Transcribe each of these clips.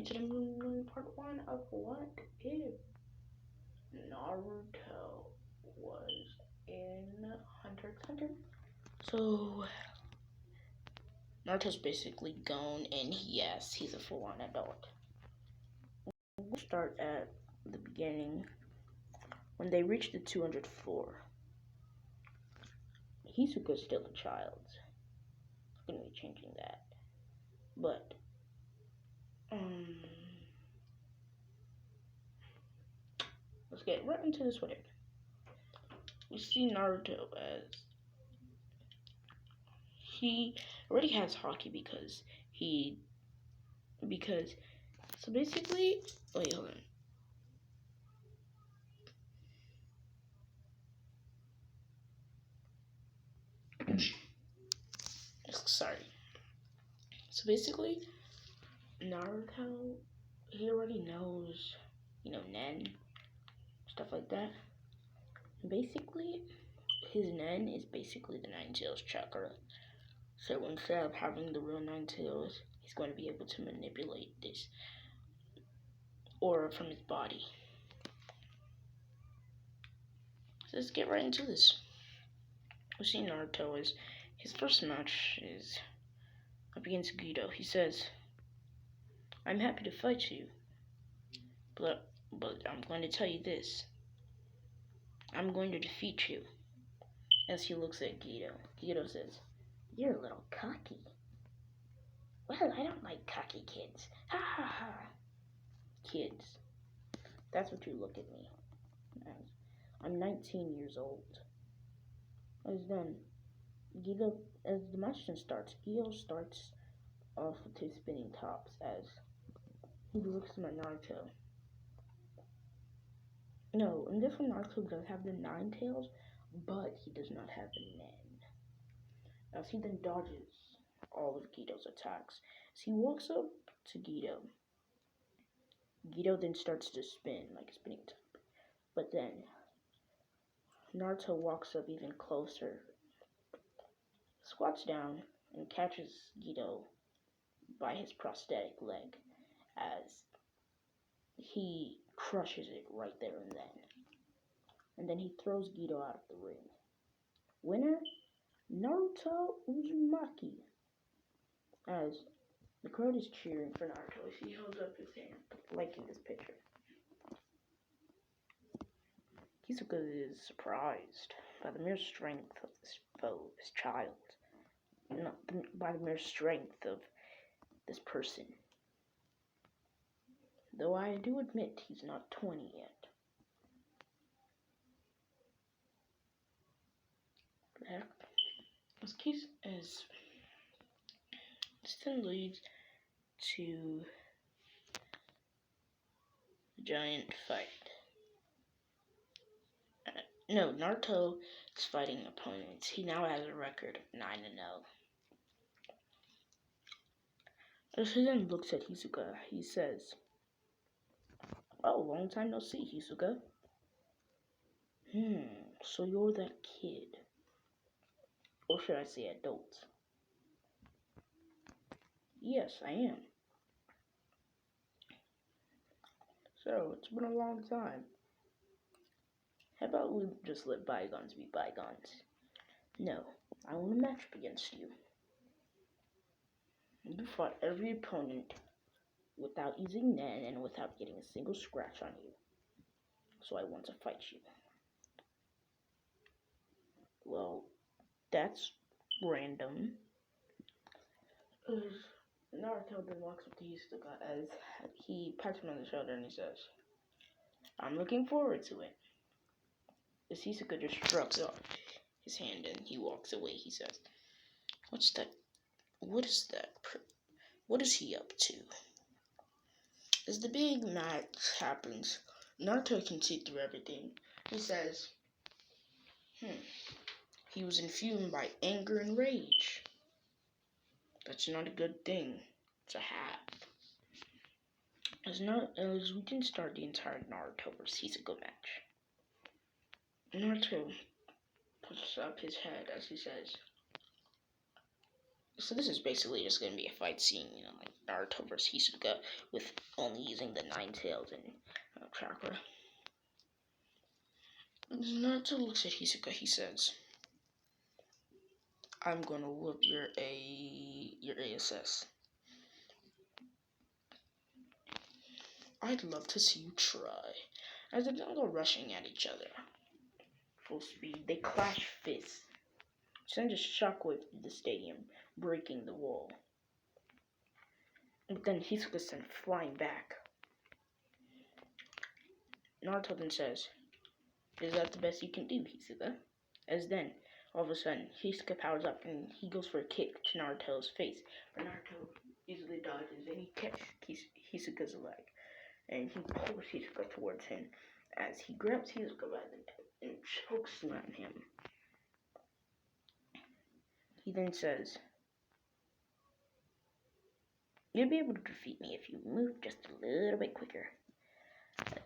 And today I'm doing part 1 of what if Naruto was in Hunter x Hunter. So, Naruto's basically gone, and yes, he's a full-on adult. We'll start at the beginning. When they reach the 200 floor, Hisoka's still a child. It's gonna be changing that. But, let's get right into this whatever. We see Naruto as he already has hockey because so basically, wait, hold on. Sorry. So basically, Naruto, he already knows, Nen, stuff like that. And basically, his Nen is basically the Nine Tails chakra. So instead of having the real Nine Tails, he's going to be able to manipulate this aura from his body. So let's get right into this. We see Naruto is his first match is up against Guido. He says, "I'm happy to fight you, but I'm going to tell you this. I'm going to defeat you." As he looks at Guido, Guido says, "You're a little cocky." "Well, I don't like cocky kids. Ha ha ha." Kids, that's what you look at me as. I'm 19 years old. As then, Guido, as the match starts, Guido starts off with his spinning tops as he looks at Naruto. No, in this one, Naruto does have the Nine Tails, but he does not have the Nen. As he then dodges all of Guido's attacks. As he walks up to Guido, Guido then starts to spin like a spinning top. But then, Naruto walks up even closer, squats down, and catches Guido by his prosthetic leg as he crushes it right there and then. And then he throws Guido out of the ring. Winner, Naruto Uzumaki. As the crowd is cheering for Naruto as he holds up his hand, liking this picture. Hisoka is surprised by the mere strength of this foe, this child. Not by the mere strength of this person. Though I do admit he's not 20 yet. This case is this then leads to a giant fight. No, Naruto is fighting opponents. He now has a record of 9-0. As he then looks at Hisoka, he says, "Oh, long time no see, Hisoka. So you're that kid. Or should I say adult?" "Yes, I am." "So, it's been a long time. How about we just let bygones be bygones? No, I want to match up against you. You fought every opponent without using Nen and without getting a single scratch on you. So I want to fight you." "Well, that's random." Naruto then walks up to Hisoka as he pats him on the shoulder and he says, "I'm looking forward to it." As Hisoka just shrugs off his hand and he walks away, he says, "What's that? What is that? What is he up to?" As the big match happens, Naruto can see through everything. He says, he was infused by anger and rage. That's not a good thing to have. As we can start the entire Naruto vs Hisoka match. Naruto puts up his head as he says, So this is basically just gonna be a fight scene, you know, like Naruto versus Hisoka, with only using the nine tails and chakra. Naruto looks at Hisoka. He says, "I'm gonna whoop your ASS. I'd love to see you try." As they go rushing at each other, full speed, they clash fists, send a shockwave through the stadium, breaking the wall. But then Hisoka sent flying back. Naruto then says, "Is that the best you can do, Hisoka?" As then, all of a sudden, Hisoka powers up and he goes for a kick to Naruto's face. But Naruto easily dodges and he catches Hisoka's leg. And he pulls Hisoka towards him as he grabs Hisoka by the neck and chokeslam him. He then says, "You'll be able to defeat me if you move just a little bit quicker."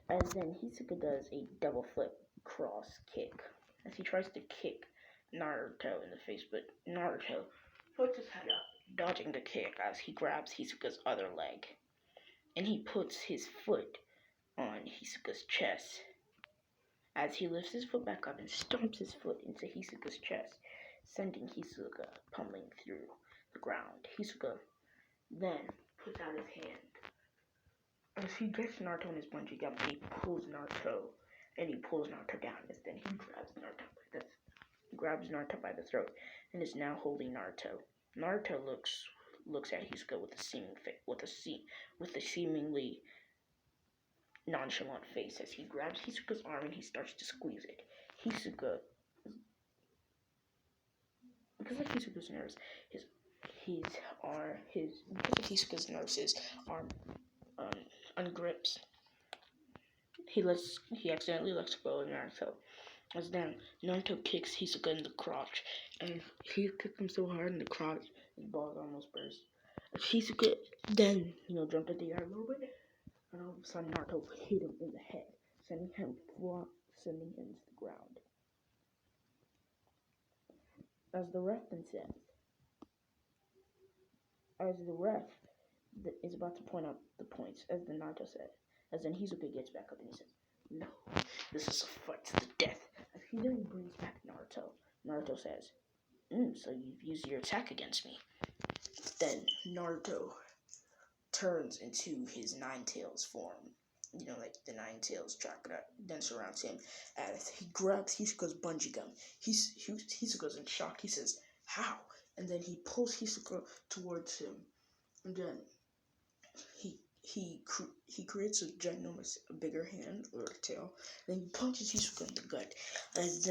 As then Hisoka does a double flip cross kick as he tries to kick Naruto in the face, but Naruto puts his head up, dodging the kick as he grabs Hisoka's other leg. And he puts his foot on Hisoka's chest as he lifts his foot back up and stomps his foot into Hisoka's chest, sending Hisoka pummeling through the ground. Hisoka then puts out his hand as he gets Naruto in his bungee jump and he pulls Naruto down as then he grabs Naruto by the throat and is now holding Naruto. Naruto looks at Hisoka with a seemingly nonchalant face as he grabs Hisoka's arm and he starts to squeeze it. Hisoka, because of Hisoka's nerves, his arm ungrips. He accidentally lets go of Naruto. As then Naruto kicks Hisoka in the crotch, and he kicked him so hard in the crotch, his balls almost burst. Hisoka then, jumped at the air a little bit, and all of a sudden Naruto hit him in the head, sending him to the ground. As the ref is about to point out the points, as the Naruto said, as then Hisoka gets back up and he says, "No, this is a fight to the death." As he then brings back Naruto, Naruto says, "So you've used your attack against me." Then Naruto turns into his nine tails form, like the nine tails chakra then surrounds him as he grabs Hisoka's bungee gum. Hisoka's in shock. He says, "How?" And then he pulls Hisoka towards him, and then he creates a ginormous, bigger hand or tail. Then he punches Hisoka in the gut, as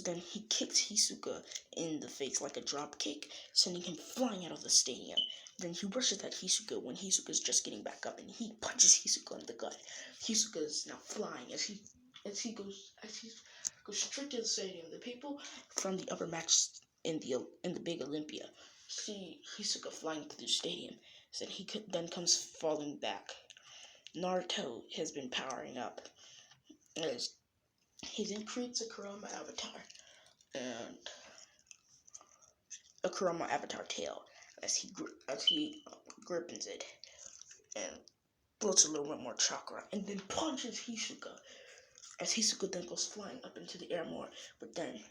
then he kicks Hisoka in the face like a drop kick, sending him flying out of the stadium. Then he rushes at Hisoka when Hisoka's just getting back up, and he punches Hisoka in the gut. Hisoka is now flying as he goes straight to the stadium. The people from the upper match in the big Olympia see Hisoka flying through the stadium. So he then comes falling back. Naruto has been powering up as he then creates a Kurama avatar and a Kurama avatar tail as he grippins it and blows a little bit more chakra and then punches Hisoka as Hisoka then goes flying up into the air more, but then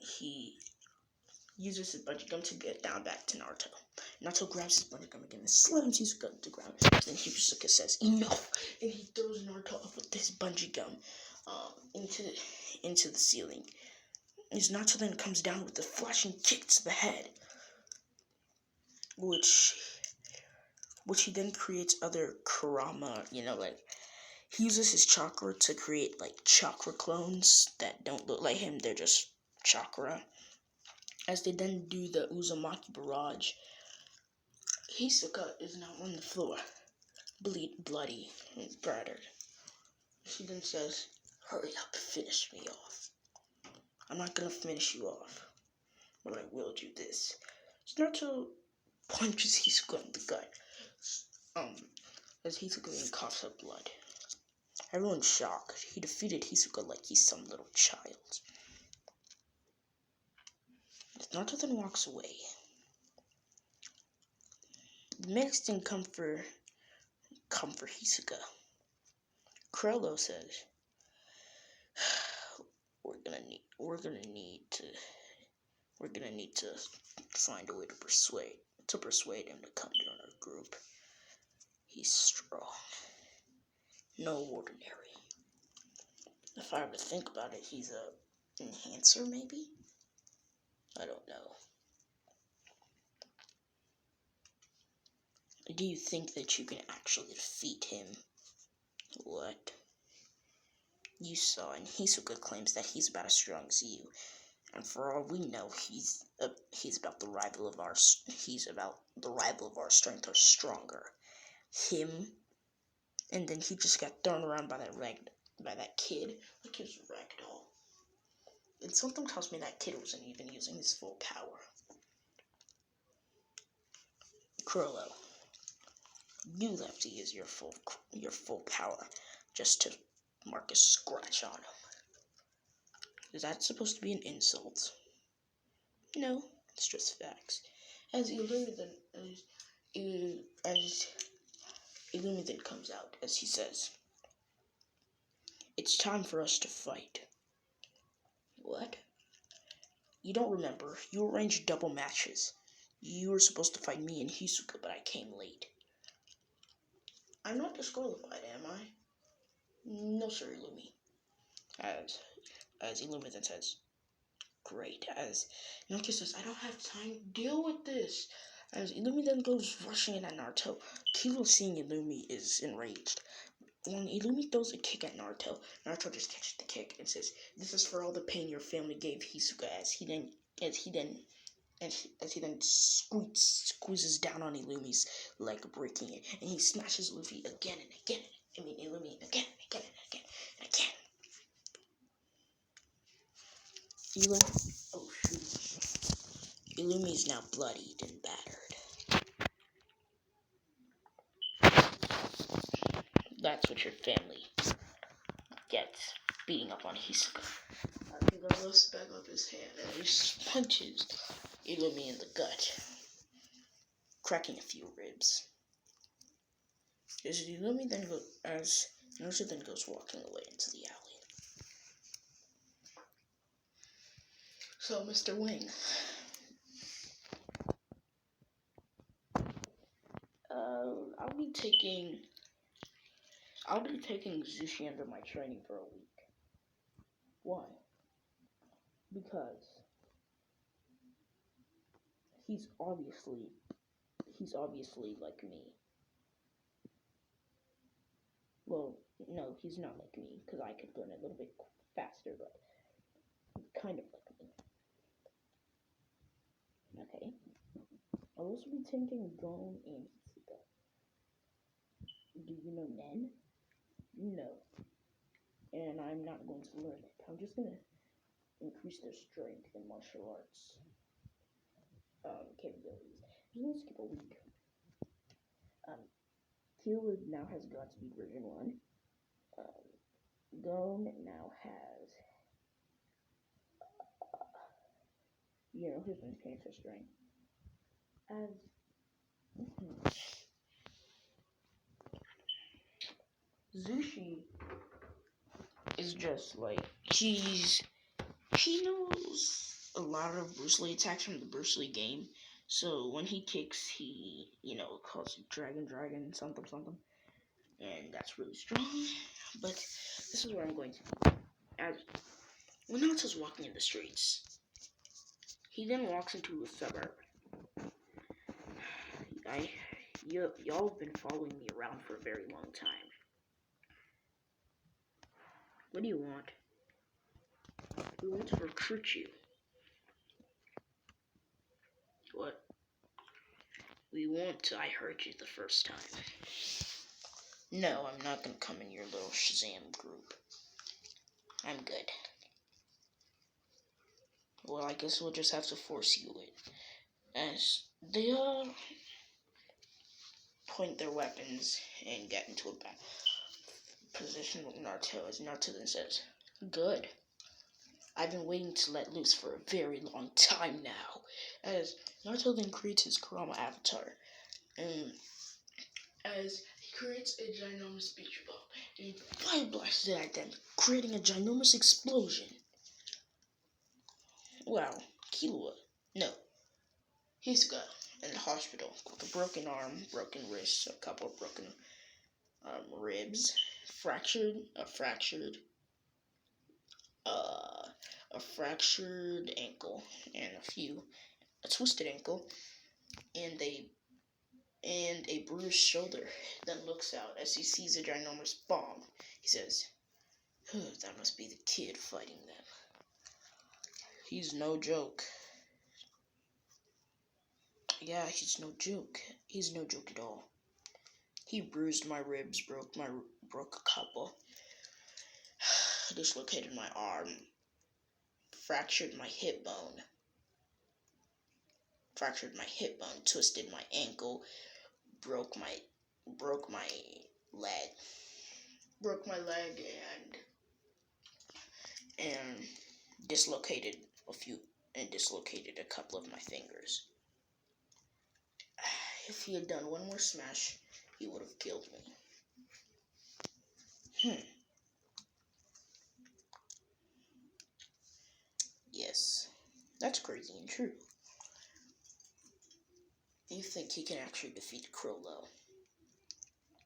he uses his bungee gum to get down back to Naruto. Naruto grabs his bungee gum again and slams Hisoka to the ground. Then Hisoka says, "Enough!" And he throws Naruto up with his bungee gum into the ceiling. As Naruto then comes down with a flashing kick to the head, which he then creates other Kurama, he uses his chakra to create chakra clones that don't look like him, they're just chakra. As they then do the Uzumaki barrage, Hisoka is now on the floor, bloody and battered. She then says, "Hurry up, finish me off." "I'm not gonna finish you off, but I will do this." Naruto punches Hisoka in the gut, as Hisoka then coughs up blood. Everyone's shocked. He defeated Hisoka like he's some little child. Naruto then walks away. The mix didn't come for Hisoka. Krello says, we're gonna need to find a way to persuade him to come join our group. He's strong. No ordinary. If I were to think about it, he's a enhancer, maybe? I don't know. Do you think that you can actually defeat him? What? You saw, and Hisoka claims that he's about as strong as you. And for all we know, he's about the rival of our strength or stronger. Him, and then he just got thrown around by that kid like he was a ragdoll. And something tells me that kid wasn't even using his full power. Krollo, you have to use your full power just to mark a scratch on him. Is that supposed to be an insult? No, it's just facts. As Illumi then comes out, as he says, it's time for us to fight. What? You don't remember? You arranged double matches. You were supposed to fight me and Hisoka, but I came late. I'm not disqualified, am I? No, sir, Illumi. As Illumi then says, great. As Naruto says, I don't have time to deal with this. As Illumi then goes rushing in at Naruto, Kilo, seeing Illumi, is enraged. When Illumi throws a kick at Naruto, Naruto just catches the kick and says, "This is for all the pain your family gave Hisoka." As he then squeezes down on Illumi's leg, breaking it, and he smashes Luffy again and again. Illumi again and again and again and again. Illumi is now bloodied and battered. That's what your family gets, beating up on Hisoka. He lifts back up his hand and he punches Illumi in the gut, cracking a few ribs. As Naruto then goes walking away into the alley. So, Mr. Wing, I'll be taking Zushi under my training for a week. Why? Because he's obviously like me. Well, no, he's not like me, because I could learn a little bit faster, but he's kind of like me. Okay. I'll also be taking Gon and Hisoka. Do you know Nen? No. And I'm not going to learn it. I'm just going to increase their strength and martial arts capabilities. I'm just going to skip a week. Killua now has Godspeed version 1. Gon now has, his mechanics are strength. Zushi is just like, he knows a lot of Bruce Lee attacks from the Bruce Lee game. So when he kicks, he, calls it dragon, something. And that's really strong. But this is where I'm going to. When Naruto's walking in the streets, he then walks into a suburb. Y'all have been following me around for a very long time. What do you want? We want to recruit you. What? I heard you the first time. No, I'm not gonna come in your little Shazam group. I'm good. Well, I guess we'll just have to force you in. As they point their weapons and get into a position with Naruto, as Naruto then says, good. I've been waiting to let loose for a very long time now. As Naruto then creates his Kurama avatar, and as he creates a ginormous beach ball, and he fire blasts it at them, creating a ginormous explosion. Wow, Killua. No, Hisoka in the hospital with a broken arm, broken wrist, a couple of broken ribs, a fractured ankle, and a twisted ankle, and a bruised shoulder. Then looks out as he sees a ginormous bomb. He says, "That must be the kid fighting them. He's no joke." Yeah, he's no joke. He's no joke at all. He bruised my ribs, broke a couple, dislocated my arm, fractured my hip bone, twisted my ankle, broke my leg, and dislocated a couple of my fingers. If he had done one more smash, he would have killed me. Yes, that's crazy and true. You think he can actually defeat Crollo?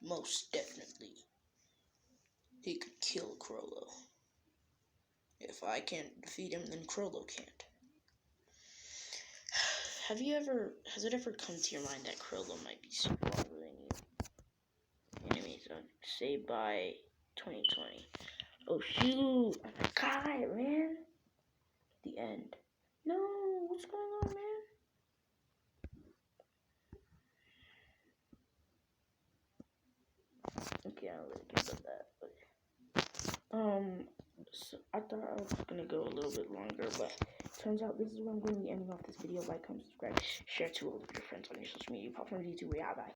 Most definitely. He could kill Crollo. If I can't defeat him, then Crollo can't. Has it ever come to your mind that Crollo might be stronger than you? Enemies, say by 2020. Oh shoot! I forgot it, man. The end. No, what's going on, man? Okay, I'll let you know that. So I thought I was gonna go a little bit longer, but turns out this is where I'm going to be ending off this video. Like, comment, subscribe, share to all of your friends on your social media platforms. YouTube, yeah, bye.